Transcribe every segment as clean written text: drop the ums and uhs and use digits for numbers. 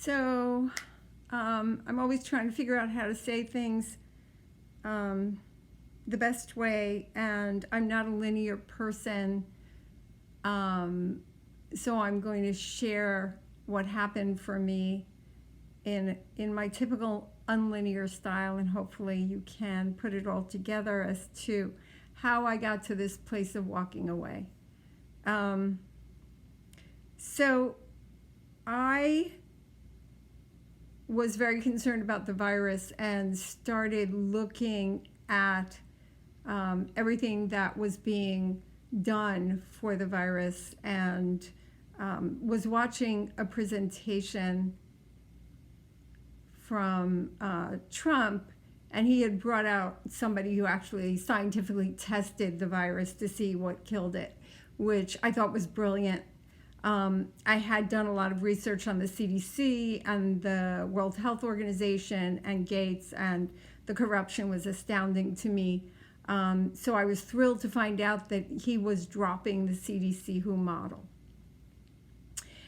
So I'm always trying to figure out how to say things the best way, and I'm not a linear person, so I'm going to share what happened for me in my typical unlinear style, and hopefully you can put it all together as to how I got to this place of walking away. So I was very concerned about the virus and started looking at everything that was being done for the virus, and was watching a presentation from Trump, and he had brought out somebody who actually scientifically tested the virus to see what killed it, which I thought was brilliant. I had done a lot of research on the CDC and the World Health Organization and Gates, and the corruption was astounding to me. So I was thrilled to find out that he was dropping the CDC WHO model.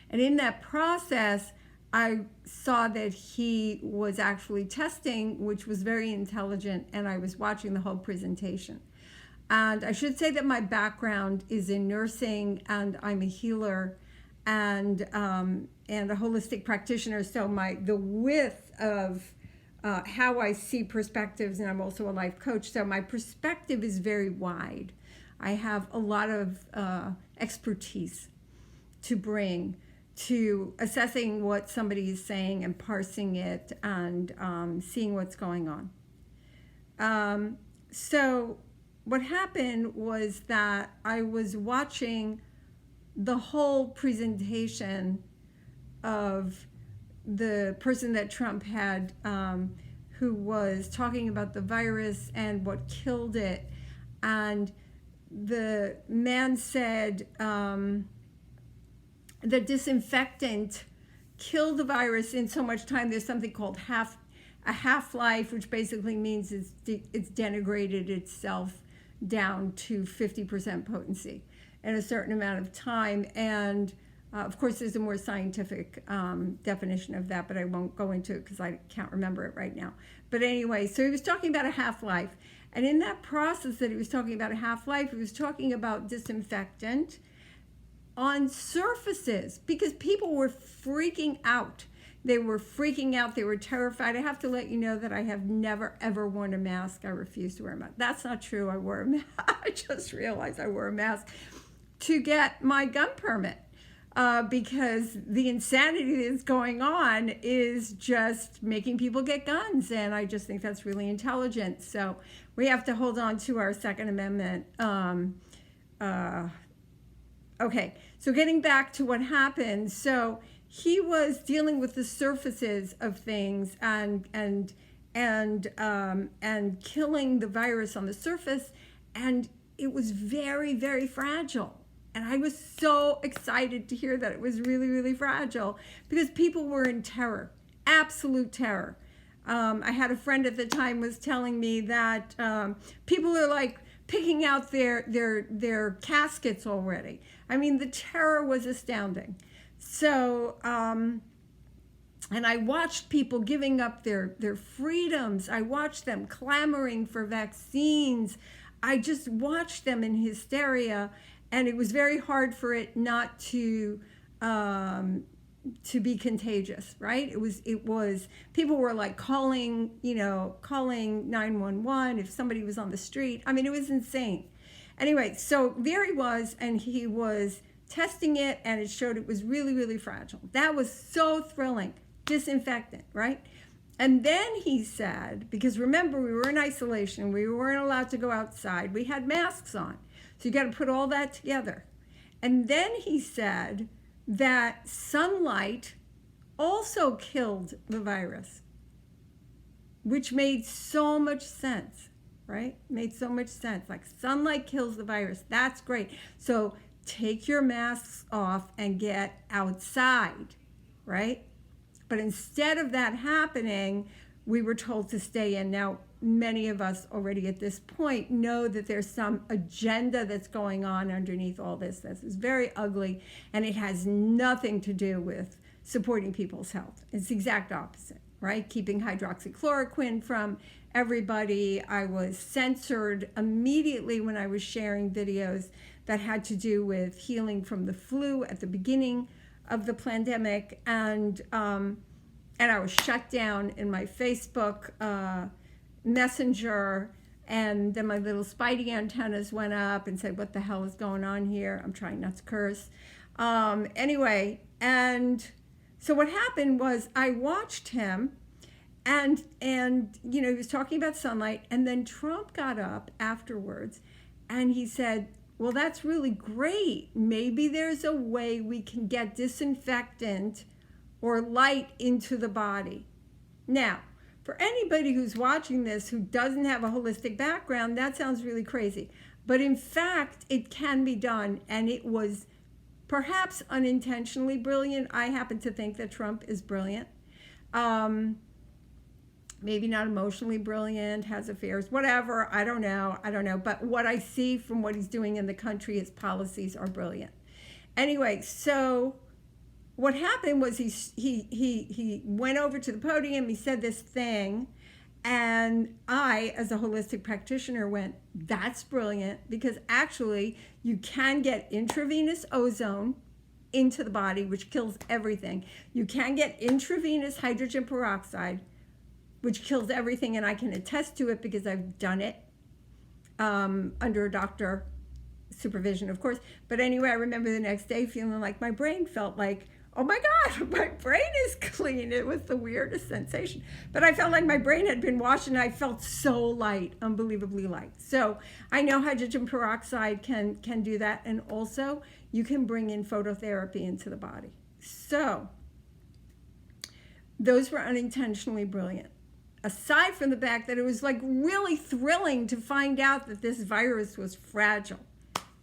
And in that process, I saw that he was actually testing, which was very intelligent, and I was watching the whole presentation. And I should say that my background is in nursing, and I'm a healer and a holistic practitioner. So the width of how I see perspectives, and I'm also a life coach, so my perspective is very wide. I have a lot of expertise to bring to assessing what somebody is saying and parsing it and seeing what's going on. So what happened was that I was watching the whole presentation of the person that Trump had, who was talking about the virus and what killed it. And the man said the disinfectant killed the virus in so much time. There's something called a half-life, which basically means it's denigrated itself down to 50% potency in a certain amount of time. And of course, there's a more scientific definition of that, but I won't go into it because I can't remember it right now. But anyway, so he was talking about a half-life. And in that process that he was talking about a half-life, he was talking about disinfectant on surfaces, because people were freaking out. They were freaking out. They were terrified. I have to let you know that I have never, ever worn a mask. I refuse to wear a mask. That's not true. I wore a mask. I just realized I wore a mask to get my gun permit, because the insanity that's going on is just making people get guns, and I just think that's really intelligent. So we have to hold on to our Second Amendment. Okay, so getting back to what happened. So he was dealing with the surfaces of things and killing the virus on the surface, and it was very, very fragile. And I was so excited to hear that it was really, really fragile, because people were in terror, absolute terror. I had a friend at the time was telling me that people are like picking out their caskets already. I mean, the terror was astounding. So, and I watched people giving up their freedoms. I watched them clamoring for vaccines. I just watched them in hysteria, and it was very hard for it not to be contagious, right? It was people were like calling 911 if somebody was on the street. I mean, it was insane. Anyway, so there he was, and he was testing it, and it showed it was really, really fragile. That was so thrilling. Disinfectant, right? And then he said, because remember, we were in isolation, we weren't allowed to go outside, we had masks on. So you got to put all that together. And then he said that sunlight also killed the virus, which made so much sense, right? Made so much sense. Like, sunlight kills the virus. That's great. So take your masks off and get outside, right? But instead of that happening, we were told to stay in. Now, many of us already at this point know that there's some agenda that's going on underneath all this. This is very ugly, and it has nothing to do with supporting people's health. It's the exact opposite, right? Keeping hydroxychloroquine from everybody. I was censored immediately when I was sharing videos that had to do with healing from the flu at the beginning of the pandemic, and I was shut down in my Facebook Messenger, and then my little spidey antennas went up and said, what the hell is going on here? I'm trying not to curse. Anyway, and so what happened was I watched him, and he was talking about sunlight, and then Trump got up afterwards and he said, well, that's really great. Maybe there's a way we can get disinfectant or light into the body. Now, for anybody who's watching this who doesn't have a holistic background, that sounds really crazy. But in fact, it can be done, and it was perhaps unintentionally brilliant. I happen to think that Trump is brilliant. Maybe not emotionally brilliant, has affairs, whatever, I don't know. But what I see from what he's doing in the country, his policies are brilliant. Anyway, so what happened was he went over to the podium, he said this thing, and I, as a holistic practitioner, went, that's brilliant, because actually you can get intravenous ozone into the body, which kills everything. You can get intravenous hydrogen peroxide, which kills everything, and I can attest to it because I've done it under a doctor supervision, of course. But anyway, I remember the next day feeling like my brain felt like, oh my God, my brain is clean. It was the weirdest sensation. But I felt like my brain had been washed, and I felt so light, unbelievably light. So I know hydrogen peroxide can do that, and also you can bring in phototherapy into the body. So those were unintentionally brilliant. Aside from the fact that it was like really thrilling to find out that this virus was fragile,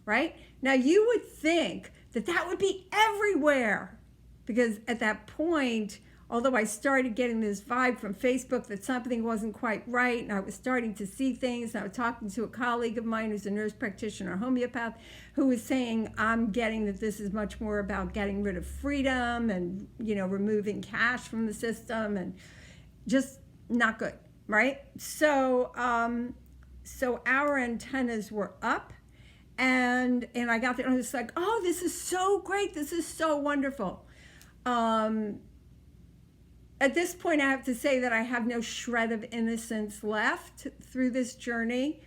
right? Now you would think that that would be everywhere, because at that point, although I started getting this vibe from Facebook that something wasn't quite right, and I was starting to see things, and I was talking to a colleague of mine who's a nurse practitioner, homeopath, who was saying, I'm getting that this is much more about getting rid of freedom and, removing cash from the system, and just not good, right? So our antennas were up, and I got there, and I was like, oh, this is so great. This is so wonderful. At this point, I have to say that I have no shred of innocence left through this journey,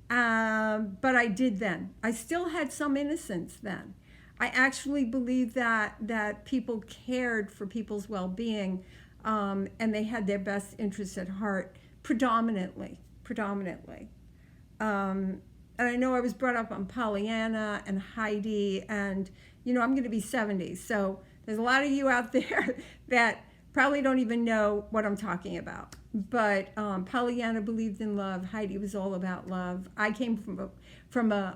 but I did then. I still had some innocence then. I actually believe that people cared for people's well-being, and they had their best interests at heart, predominantly. And I know I was brought up on Pollyanna and Heidi, and I'm going to be 70, so there's a lot of you out there that probably don't even know what I'm talking about. But Pollyanna believed in love. Heidi was all about love. I came from a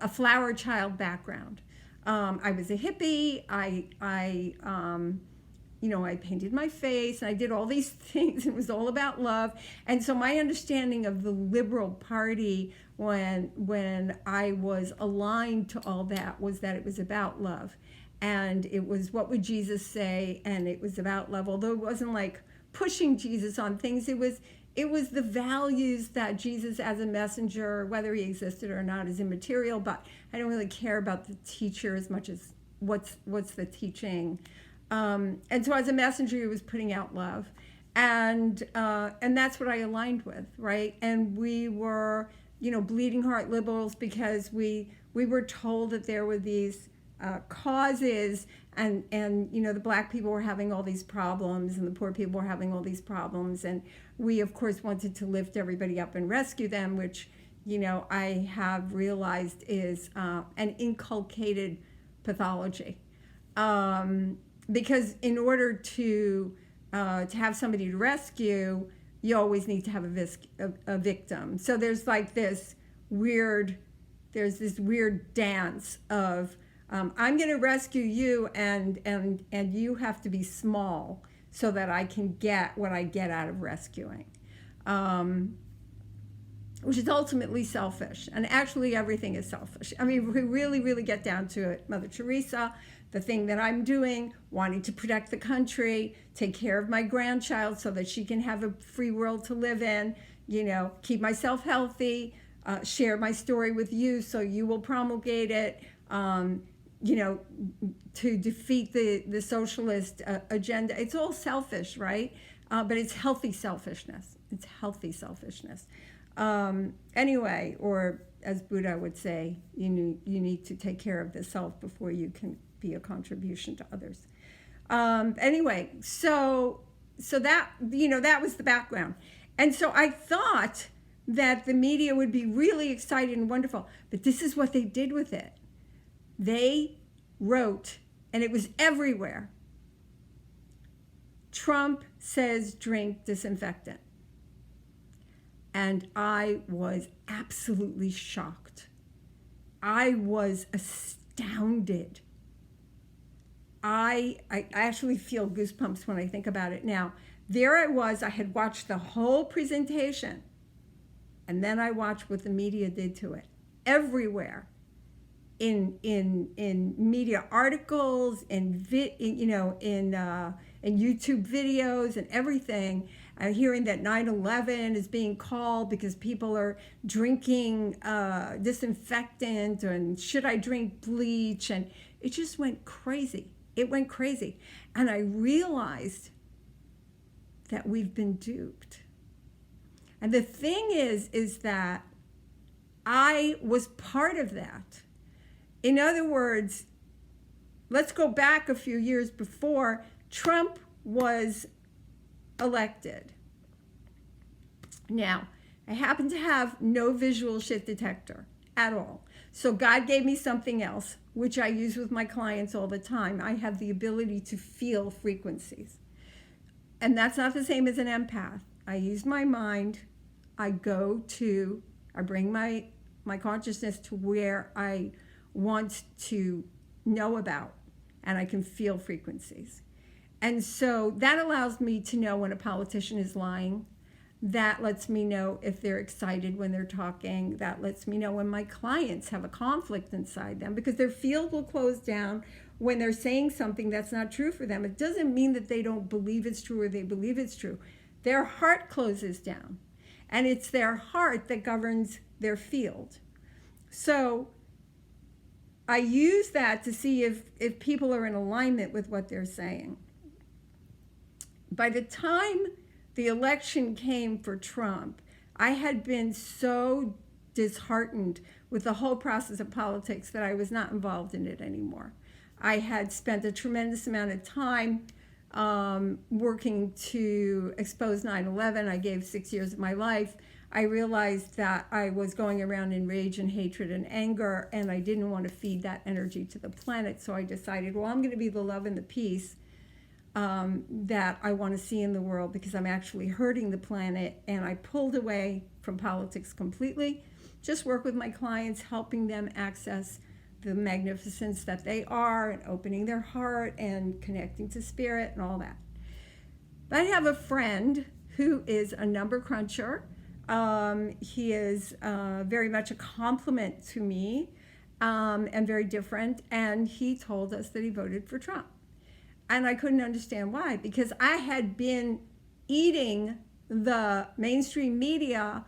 flowerchild background. I was a hippie. I painted my face, and I did all these things. It was all about love. And so my understanding of the Liberal Party when I was aligned to all that was that it was about love. And it was, what would Jesus say? And it was about love, although it wasn't like pushing Jesus on things. It was the values that Jesus as a messenger, whether he existed or not, is immaterial, but I don't really care about the teacher as much as what's the teaching. And so as a messenger, he was putting out love. And that's what I aligned with, right? And we were, bleeding heart liberals, because we were told that there were these causes, and the black people were having all these problems, and the poor people were having all these problems, and we of course wanted to lift everybody up and rescue them, which I have realized is an inculcated pathology, because in order to have somebody to rescue, you always need to have a victim. So there's this weird dance of I'm going to rescue you, and you have to be small so that I can get what I get out of rescuing, which is ultimately selfish. And actually, everything is selfish. I mean, if we really, really get down to it, Mother Teresa, the thing that I'm doing, wanting to protect the country, take care of my grandchild so that she can have a free world to live in, keep myself healthy, share my story with you so you will promulgate it, to defeat the socialist agenda. It's all selfish, right? But it's healthy selfishness. It's healthy selfishness. Anyway, or as Buddha would say, you need to take care of the self before you can be a contribution to others. Anyway, so that, that was the background. And so I thought that the media would be really excited and wonderful, but this is what they did with it. They wrote, and it was everywhere, Trump says drink disinfectant. And I was absolutely shocked. I was astounded. I actually feel goosebumps when I think about it now. There I was, I had watched the whole presentation, and then I watched what the media did to it. Everywhere. In media articles, in YouTube videos and everything. I'm hearing that 9/11 is being called because people are drinking disinfectant, and should I drink bleach? And it just went crazy. It went crazy. And I realized that we've been duped. And the thing is that I was part of that. In other words, let's go back a few years before Trump was elected. Now, I happen to have no visual shit detector at all. So God gave me something else, which I use with my clients all the time. I have the ability to feel frequencies. And that's not the same as an empath. I use my mind. I bring my consciousness to where I want to know about, and I can feel frequencies. And so that allows me to know when a politician is lying. That lets me know if they're excited when they're talking. That lets me know when my clients have a conflict inside them, because their field will close down when they're saying something that's not true for them. It doesn't mean that they don't believe it's true or they believe it's true. Their heart closes down, and it's their heart that governs their field. So I use that to see if people are in alignment with what they're saying. By the time the election came for Trump, I had been so disheartened with the whole process of politics that I was not involved in it anymore. I had spent a tremendous amount of time working to expose 9/11. I gave 6 years of my life. I realized that I was going around in rage and hatred and anger, and I didn't want to feed that energy to the planet. So I decided, well, I'm going to be the love and the peace that I want to see in the world, because I'm actually hurting the planet. And I pulled away from politics completely, just work with my clients, helping them access the magnificence that they are, and opening their heart and connecting to spirit and all that. But I have a friend who is a number cruncher. He is very much a compliment to me, and very different. And he told us that he voted for Trump. And I couldn't understand why, because I had been eating the mainstream media,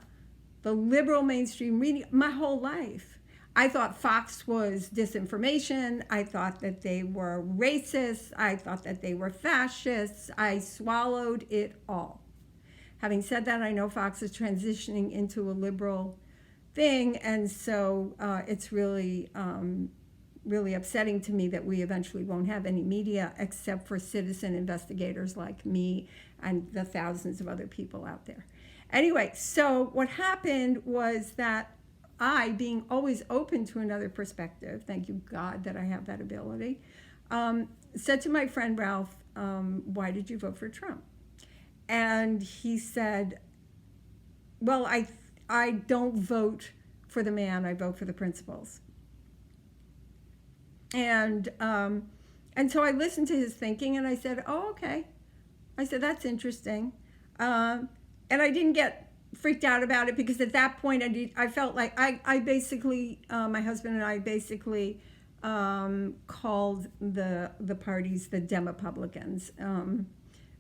the liberal mainstream media, my whole life. I thought Fox was disinformation. I thought that they were racist. I thought that they were fascists. I swallowed it all. Having said that, I know Fox is transitioning into a liberal thing, and so it's really upsetting to me that we eventually won't have any media except for citizen investigators like me and the thousands of other people out there. Anyway, so what happened was that I, being always open to another perspective, thank you God that I have that ability, said to my friend Ralph, why did you vote for Trump? And he said, well, I don't vote for the man, I vote for the principles. And so I listened to his thinking, and I said, oh, okay. I said, that's interesting. And I didn't get freaked out about it, because at that point I felt like I basically, my husband and I basically called the parties the Demopublicans,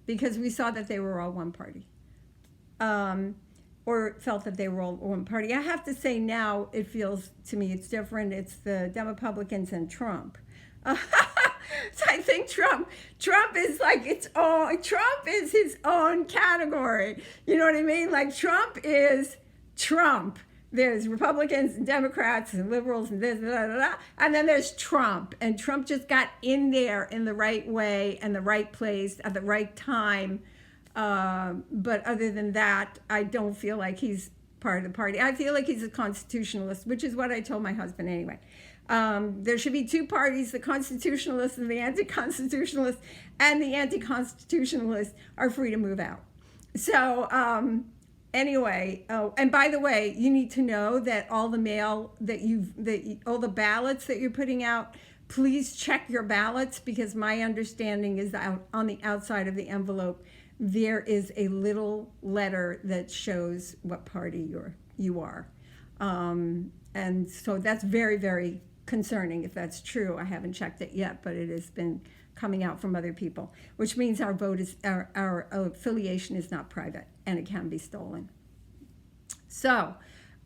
because we saw that they were all one party, or felt that they were all one party. I have to say now it feels to me it's different. It's the Demopublicans and Trump. So I think Trump is like Trump is his own category. You know what I mean? Like Trump is Trump. There's Republicans and Democrats and liberals and this, blah, blah, blah, and then there's Trump. And Trump just got in there in the right way and the right place at the right time. But other than that, I don't feel like he's part of the party. I feel like he's a constitutionalist, which is what I told my husband anyway. There should be two parties, the constitutionalists and the anti-constitutionalists, and the anti-constitutionalists are free to move out. So anyway, oh, and by the way, you need to know that all the mail all the ballots that you're putting out, please check your ballots, because my understanding is that on the outside of the envelope, there is a little letter that shows what party you are. And so that's very, very concerning if that's true. I haven't checked it yet, but it has been coming out from other people, which means our vote is our affiliation is not private and it can be stolen. So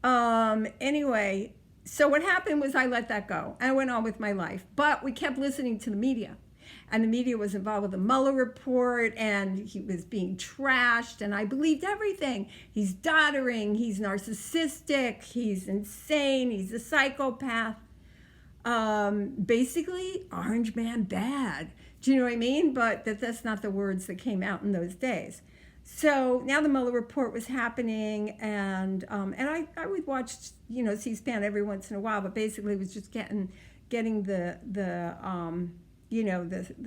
anyway, so what happened was I let that go. I went on with my life, but we kept listening to the media. And the media was involved with the Mueller report, and he was being trashed, and I believed everything. He's doddering, he's narcissistic, he's insane, he's a psychopath. Basically, Orange Man bad. Do you know what I mean? But that's not the words that came out in those days. So now the Mueller report was happening, and I would watch, C-SPAN every once in a while, but basically it was just getting the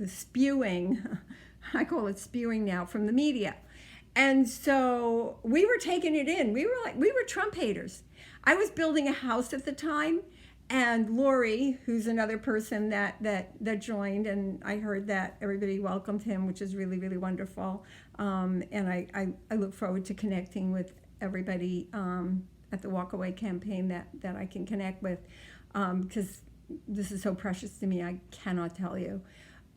spewing, I call it spewing now, from the media. And so we were taking it in. We were Trump haters. I was building a house at the time, and Lori, who's another person that joined, and I heard that everybody welcomed him, which is really, really wonderful. And I look forward to connecting with everybody at the Walkaway campaign that I can connect with, because this is so precious to me, I cannot tell you,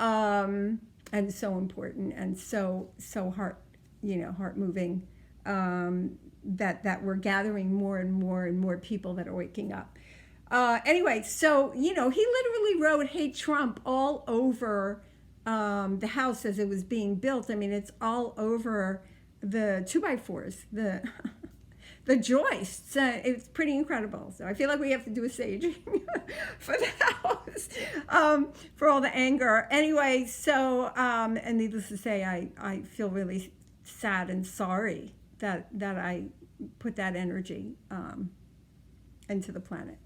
and so important and so heart moving, that we're gathering more and more people that are waking up. Anyway, so he literally wrote "Hate Trump" all over the house as it was being built. I mean, it's all over the 2x4s, the joists. It's pretty incredible. So I feel like we have to do a staging for the house, for all the anger. Anyway, so, and needless to say, I feel really sad and sorry that I put that energy into the planet.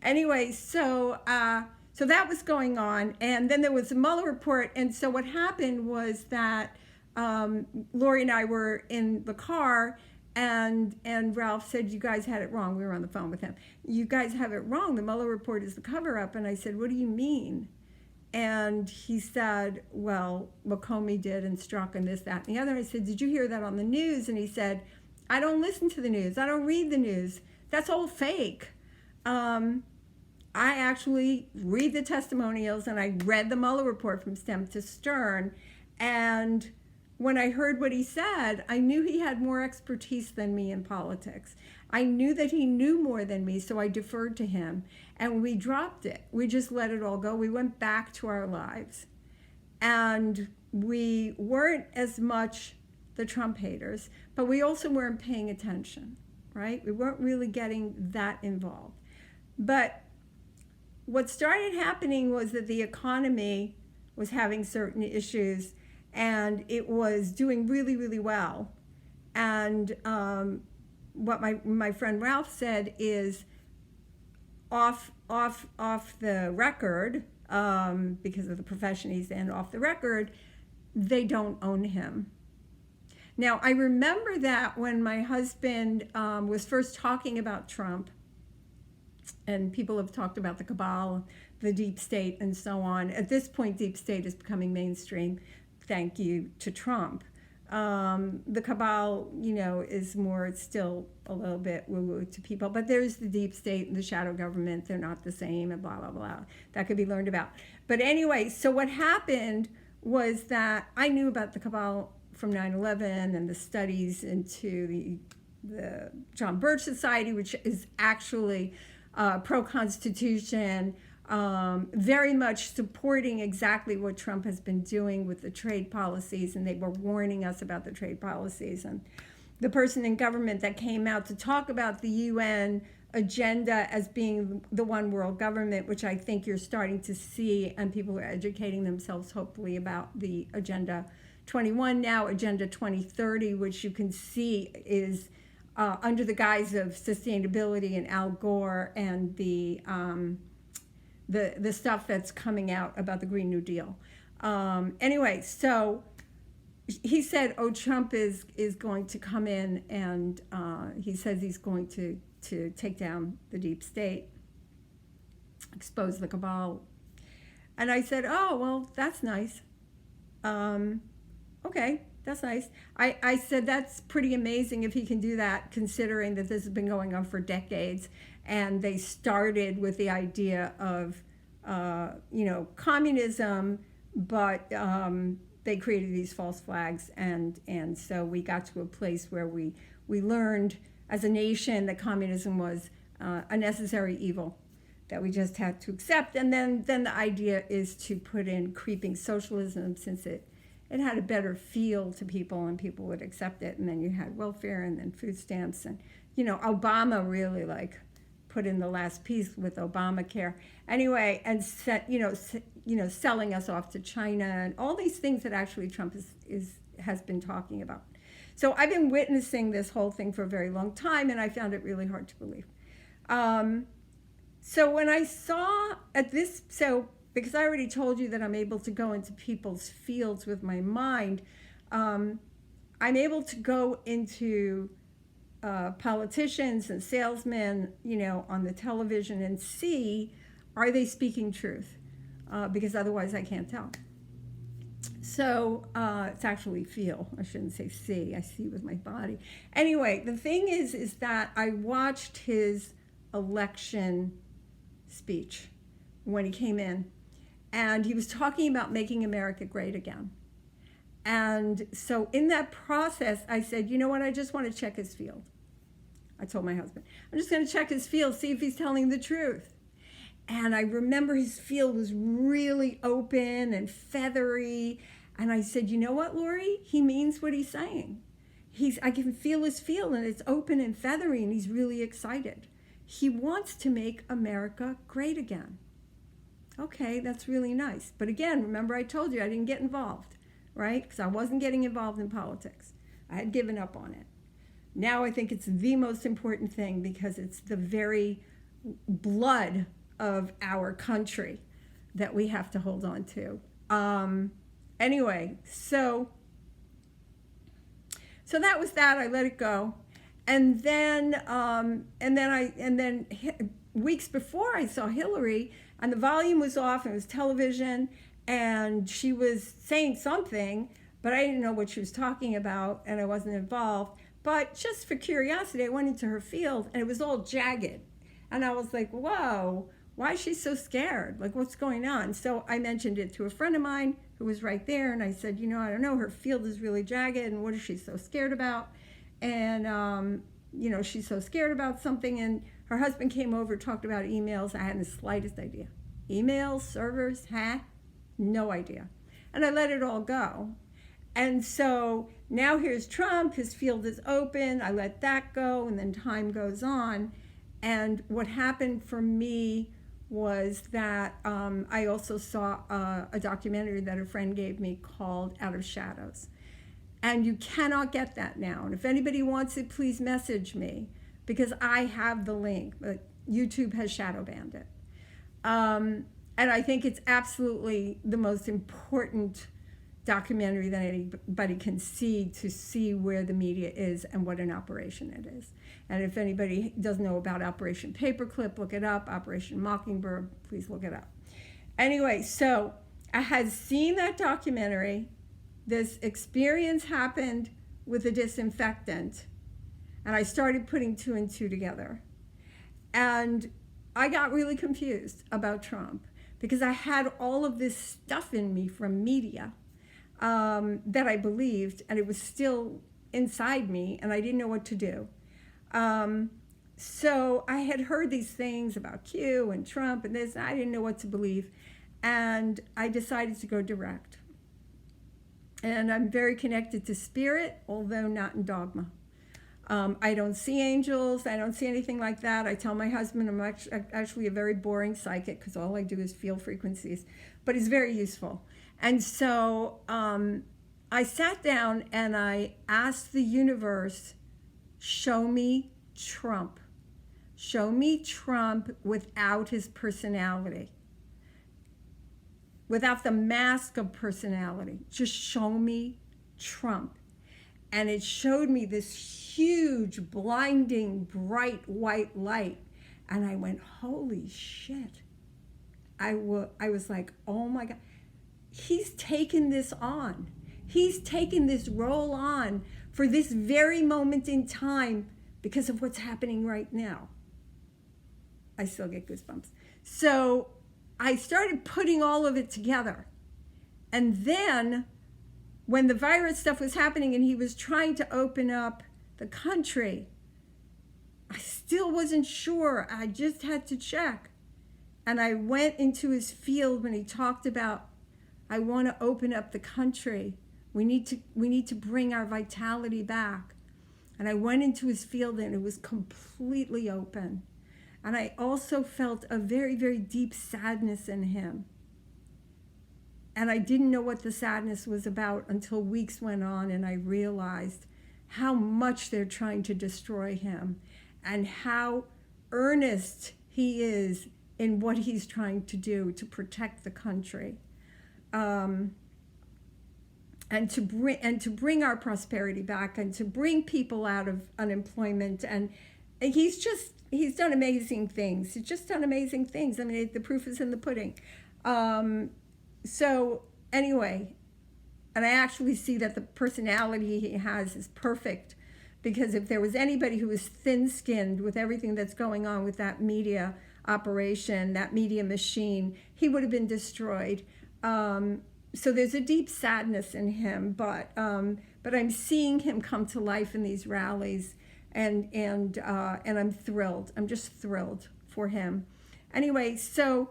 Anyway, so that was going on. And then there was a Mueller report. And so what happened was that Lori and I were in the car, and Ralph said, "You guys had it wrong." We were on the phone with him. "You guys have it wrong. The Mueller report is the cover-up." And I said, "What do you mean?" And he said, "Well, what Comey did and Strzok and this, that, and the other." I said, "Did you hear that on the news?" And he said, "I don't listen to the news. I don't read the news. That's all fake. I actually read the testimonials, and I read the Mueller report from stem to stern." And when I heard what he said, I knew he had more expertise than me in politics. I knew that he knew more than me, so I deferred to him. And we dropped it. We just let it all go. We went back to our lives. And we weren't as much the Trump haters, but we also weren't paying attention, right? We weren't really getting that involved. But what started happening was that the economy was having certain issues, and it was doing really, really well. And what my friend Ralph said is, off the record, because of the profession he's in, off the record, they don't own him. Now, I remember that when my husband was first talking about Trump, and people have talked about the cabal, the deep state, and so on. At this point, deep state is becoming mainstream, thank you to Trump. The cabal, is more, it's still a little bit woo-woo to people, but there's the deep state and the shadow government. They're not the same, and blah, blah, blah. That could be learned about. But anyway, so what happened was that I knew about the cabal from 9/11 and the studies into the John Birch Society, which is actually pro-Constitution, very much supporting exactly what Trump has been doing with the trade policies, and they were warning us about the trade policies. And the person in government that came out to talk about the UN agenda as being the one world government, which I think you're starting to see, and people are educating themselves hopefully about the Agenda 21 now, Agenda 2030, which you can see is under the guise of sustainability and Al Gore and the stuff that's coming out about the Green New Deal. Anyway, so he said, oh, Trump is going to come in, and he says he's going to take down the deep state, expose the cabal. And I said, oh, well, that's nice. Okay, that's nice. I said, that's pretty amazing if he can do that, considering that this has been going on for decades. And they started with the idea of, communism, but they created these false flags. And so we got to a place where we learned as a nation that communism was a necessary evil that we just had to accept. And then the idea is to put in creeping socialism, since it had a better feel to people and people would accept it. And then you had welfare and then food stamps. And, Obama really put in the last piece with Obamacare. Anyway, and selling us off to China and all these things that actually Trump has been talking about. So I've been witnessing this whole thing for a very long time, and I found it really hard to believe. So when I saw because I already told you that I'm able to go into people's fields with my mind, I'm able to go into politicians and salesmen, on the television and see, are they speaking truth? Because otherwise I can't tell. So it's actually feel. I shouldn't say see. I see with my body. Anyway, the thing is that I watched his election speech when he came in, and he was talking about making America great again. And so in that process, I said, you know what, I just want to check his field. I told my husband, I'm just going to check his field, see if he's telling the truth. And I remember his field was really open and feathery. And I said, you know what, Lori? He means what he's saying. I can feel his field, and it's open and feathery, and he's really excited. He wants to make America great again. Okay, that's really nice. But again, remember I told you I didn't get involved, right? Because I wasn't getting involved in politics. I had given up on it. Now I think it's the most important thing, because it's the very blood of our country that we have to hold on to. Anyway, so that was that. I let it go, and then weeks before I saw Hillary, and the volume was off, and it was television, and she was saying something, but I didn't know what she was talking about, and I wasn't involved. But just for curiosity, I went into her field, and it was all jagged, and I was like, whoa. Why is she so scared? Like, what's going on? So I mentioned it to a friend of mine who was right there, and I said, I don't know, her field is really jagged, and what is she so scared about? And, she's so scared about something, and her husband came over, talked about emails. I hadn't the slightest idea. Emails, servers, no idea. And I let it all go. And so now here's Trump, his field is open, I let that go, and then time goes on. And what happened for me was that I also saw a documentary that a friend gave me called Out of Shadows. And you cannot get that now. And if anybody wants it, please message me, because I have the link, but YouTube has shadow banned it. And I think it's absolutely the most important documentary that anybody can see, to see where the media is and what an operation it is. And if anybody doesn't know about Operation Paperclip, look it up. Operation Mockingbird, please look it up. Anyway, so I had seen that documentary this experience happened with a disinfectant, and I started putting two and two together. And I got really confused about Trump because I had all of this stuff in me from media that I believed, and it was still inside me, and I didn't know what to do. So I had heard these things about Q and Trump and this, and I didn't know what to believe. And I decided to go direct. And I'm very connected to spirit, although not in dogma. I don't see angels. I don't see anything like that. I tell my husband I'm actually a very boring psychic because all I do is feel frequencies, but it's very useful. And so I sat down and I asked the universe, show me Trump. Show me Trump without his personality, without the mask of personality. Just show me Trump. And it showed me this huge, blinding, bright white light. And I went, holy shit. I was like, oh my God. He's taken this on. He's taken this role on for this very moment in time because of what's happening right now. I still get goosebumps. So I started putting all of it together. And then when the virus stuff was happening and he was trying to open up the country, I still wasn't sure. I just had to check. And I went into his field when he talked about, I want to open up the country. We need to bring our vitality back. And I went into his field and it was completely open. And I also felt a very, very deep sadness in him. And I didn't know what the sadness was about until weeks went on and I realized how much they're trying to destroy him and how earnest he is in what he's trying to do to protect the country. And to bring our prosperity back and to bring people out of unemployment. And he's done amazing things. He's just done amazing things. I mean, the proof is in the pudding. So anyway, and I actually see that the personality he has is perfect, because if there was anybody who was thin-skinned with everything that's going on with that media operation, that media machine, he would have been destroyed. So there's a deep sadness in him, but I'm seeing him come to life in these rallies, and I'm thrilled. I'm just thrilled for him. Anyway, so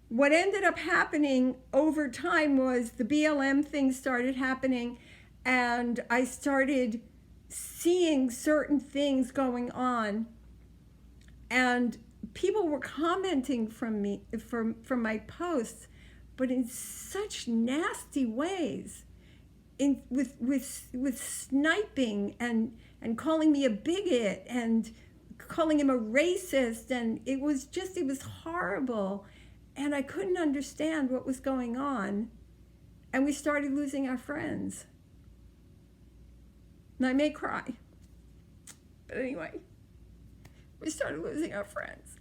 what ended up happening over time was the BLM thing started happening, and I started seeing certain things going on, and people were commenting from my posts, but in such nasty ways, with sniping and calling me a bigot and calling him a racist, and it was horrible. And I couldn't understand what was going on. And we started losing our friends. And I may cry. But anyway, we started losing our friends.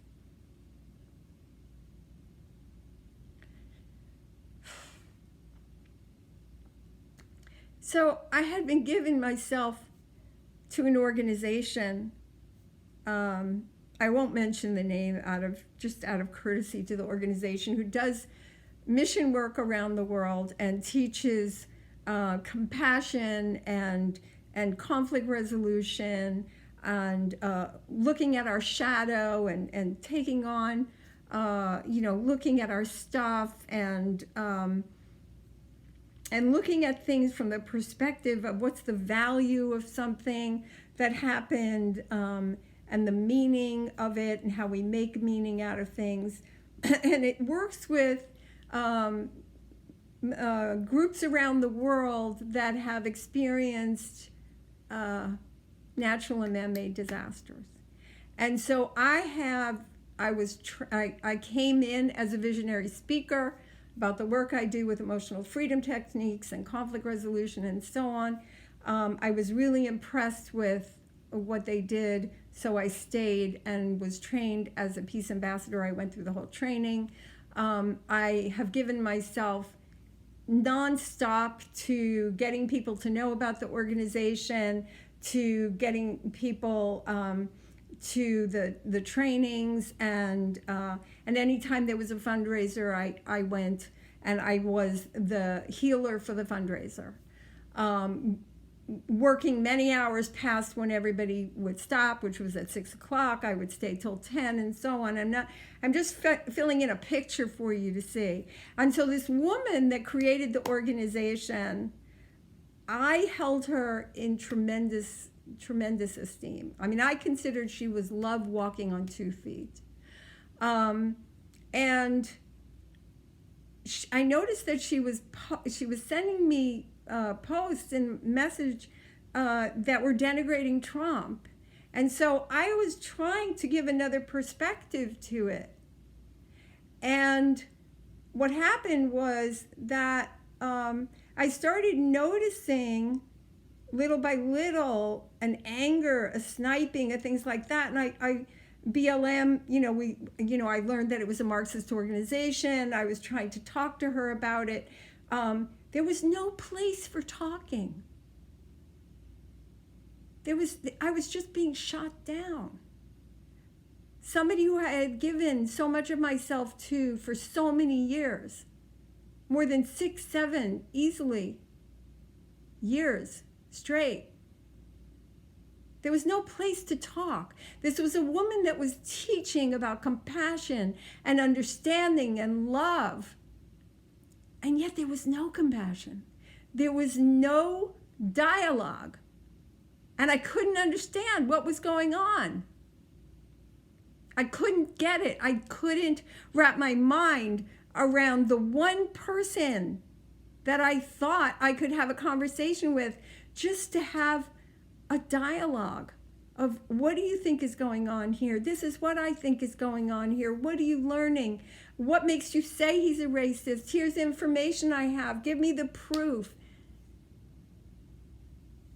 So I had been giving myself to an organization. I won't mention the name out of courtesy to the organization, who does mission work around the world and teaches compassion and conflict resolution and looking at our shadow and taking on, looking at our stuff and looking at things from the perspective of what's the value of something that happened, and the meaning of it and how we make meaning out of things. And it works with groups around the world that have experienced natural and man-made disasters. And so I came in as a visionary speaker about the work I do with emotional freedom techniques and conflict resolution and so on. I was really impressed with what they did, so I stayed and was trained as a peace ambassador. I went through the whole training. I have given myself nonstop to getting people to know about the organization, to getting people to the trainings, and anytime there was a fundraiser, I went, and I was the healer for the fundraiser. Working many hours past when everybody would stop, which was at 6 o'clock. I would stay till 10 and so on. I'm just filling in a picture for you to see. And so this woman that created the organization, I held her in tremendous esteem. I mean, I considered she was love walking on 2 feet. And I noticed that she was sending me posts and message that were denigrating Trump. And so I was trying to give another perspective to it. And what happened was that I started noticing little by little an anger, a sniping, and things like that. And I BLM, I learned that it was a Marxist organization. I was trying to talk to her about it. There was no place for talking. I was just being shot down. Somebody who I had given so much of myself to for so many years, more than 6, 7, easily, years straight. There was no place to talk. This was a woman that was teaching about compassion and understanding and love. And yet there was no compassion. There was no dialogue. And I couldn't understand what was going on. I couldn't get it. I couldn't wrap my mind around the one person that I thought I could have a conversation with, just to have a dialogue of, what do you think is going on here? This is what I think is going on here. What are you learning? What makes you say he's a racist? Here's information I have. Give me the proof.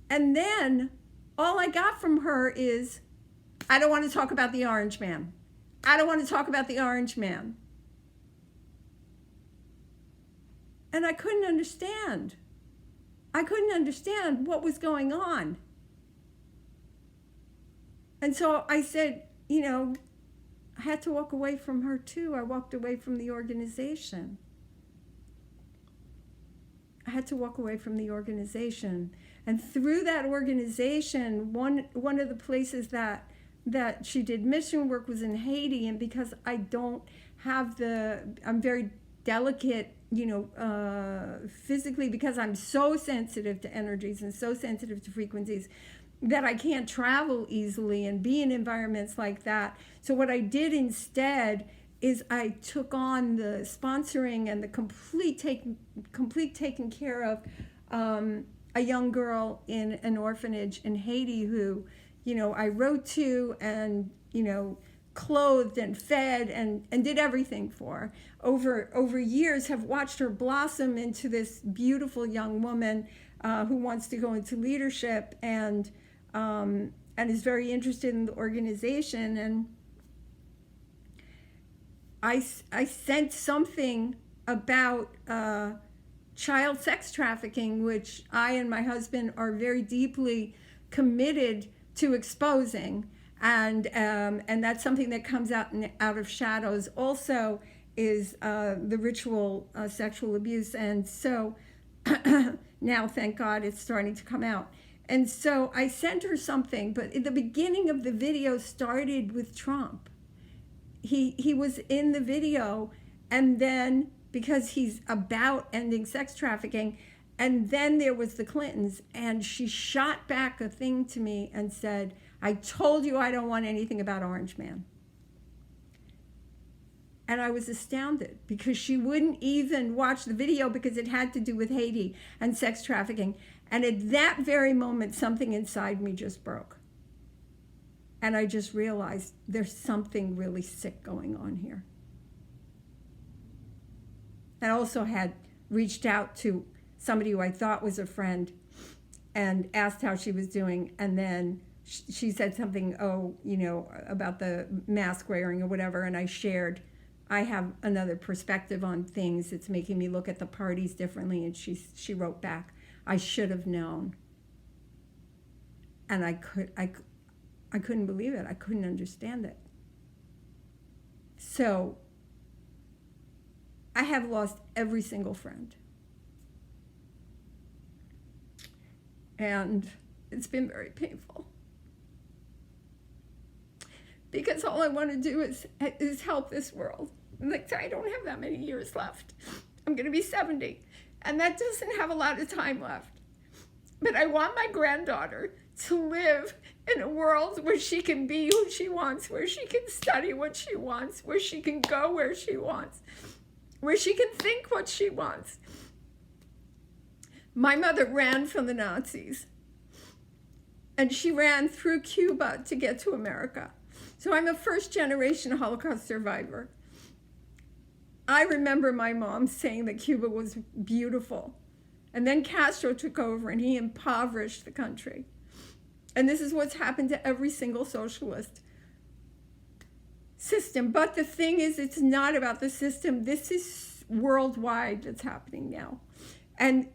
And then all I got from her is, I don't want to talk about the orange man. I don't want to talk about the orange man. And I couldn't understand. I couldn't understand what was going on. And so I said, I had to walk away from her too. I walked away from the organization. I had to walk away from the organization. And through that organization, one of the places that she did mission work was in Haiti. And because I don't have I'm very delicate, physically, because I'm so sensitive to energies and so sensitive to frequencies, that I can't travel easily and be in environments like that. So what I did instead is I took on the sponsoring and the complete taking care of a young girl in an orphanage in Haiti who, I wrote to and, clothed and fed and did everything for. Over years have watched her blossom into this beautiful young woman who wants to go into leadership and is very interested in the organization. And I sent something about child sex trafficking, which I and my husband are very deeply committed to exposing. And that's something that comes out of shadows also, is the ritual sexual abuse. And so now, thank God, it's starting to come out. And so I sent her something, but in the beginning of the video started with Trump. He was in the video, and then, because he's about ending sex trafficking, and then there was the Clintons, and she shot back a thing to me and said, I told you I don't want anything about Orange Man. And I was astounded, because she wouldn't even watch the video because it had to do with Haiti and sex trafficking. And at that very moment, something inside me just broke. And I just realized there's something really sick going on here. I also had reached out to somebody who I thought was a friend and asked how she was doing. And then she said something, about the mask wearing or whatever. And I shared I have another perspective on things. It's making me look at the parties differently. And she wrote back, I should have known. And I couldn't believe it. I couldn't understand it. So I have lost every single friend. And it's been very painful. Because all I want to do is help this world. Like, I don't have that many years left. I'm going to be 70. And that doesn't have a lot of time left. But I want my granddaughter to live in a world where she can be who she wants, where she can study what she wants, where she can go where she wants, where she can think what she wants. My mother ran from the Nazis, and she ran through Cuba to get to America. So I'm a first-generation Holocaust survivor. I remember my mom saying that Cuba was beautiful. And then Castro took over and he impoverished the country. And this is what's happened to every single socialist system. But the thing is, it's not about the system. This is worldwide that's happening now. And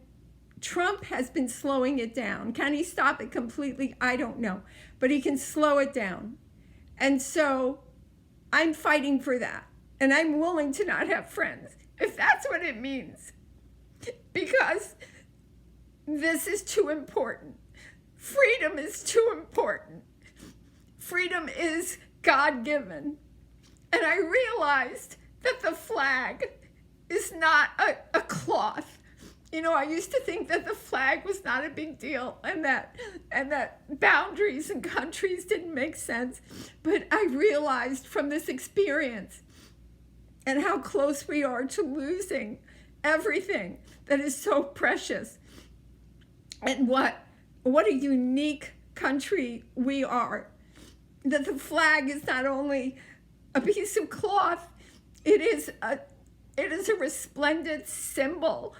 Trump has been slowing it down. Can he stop it completely? I don't know. But he can slow it down. And so I'm fighting for that. And I'm willing to not have friends, if that's what it means. Because this is too important. Freedom is too important. Freedom is God-given. And I realized that the flag is not a cloth. You know, I used to think that the flag was not a big deal and that boundaries and countries didn't make sense. But I realized from this experience and how close we are to losing everything that is so precious, and what a unique country we are, that the flag is not only a piece of cloth, it is a resplendent symbol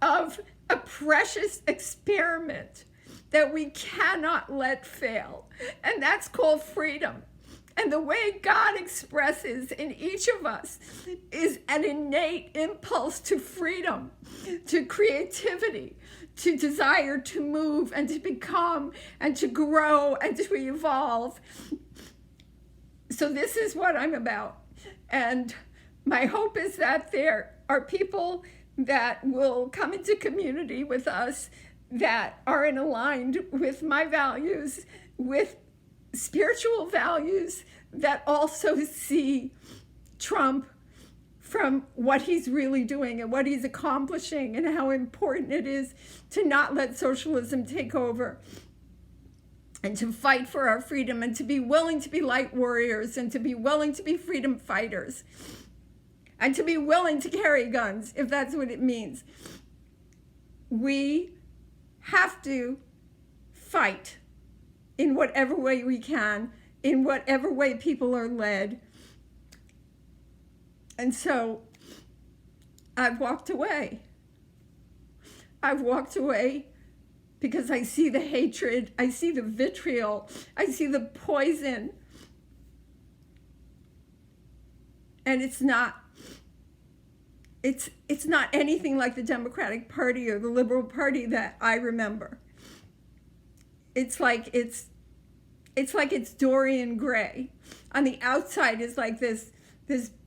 of a precious experiment that we cannot let fail, and that's called freedom. And the way God expresses in each of us is an innate impulse to freedom, to creativity, to desire to move and to become and to grow and to evolve. So this is what I'm about. And my hope is that there are people that will come into community with us that are aligned with my values, with spiritual values, that also see Trump from what he's really doing and what he's accomplishing and how important it is to not let socialism take over and to fight for our freedom and to be willing to be light warriors and to be willing to be freedom fighters and to be willing to carry guns, if that's what it means. We have to fight in whatever way we can, in whatever way people are led. And so I've walked away. I've walked away because I see the hatred, I see the vitriol, I see the poison. And it's not anything like the Democratic Party or the Liberal Party that I remember. It's like it's Dorian Gray. On the outside is like this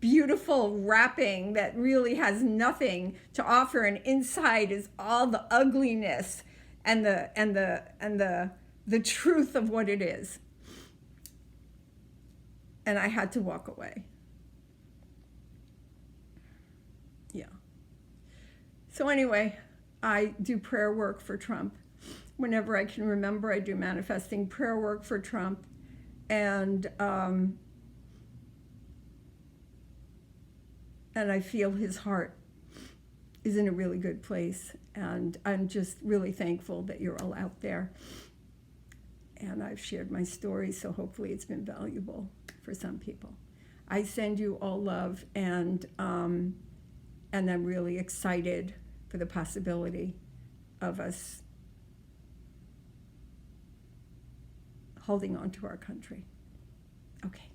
beautiful wrapping that really has nothing to offer, and inside is all the ugliness and the truth of what it is. And I had to walk away. Yeah. So anyway, I do prayer work for Trump. Whenever I can remember, I do manifesting prayer work for Trump. And I feel his heart is in a really good place. And I'm just really thankful that you're all out there. And I've shared my story, so hopefully it's been valuable for some people. I send you all love, and I'm really excited for the possibility of us holding on to our country. Okay.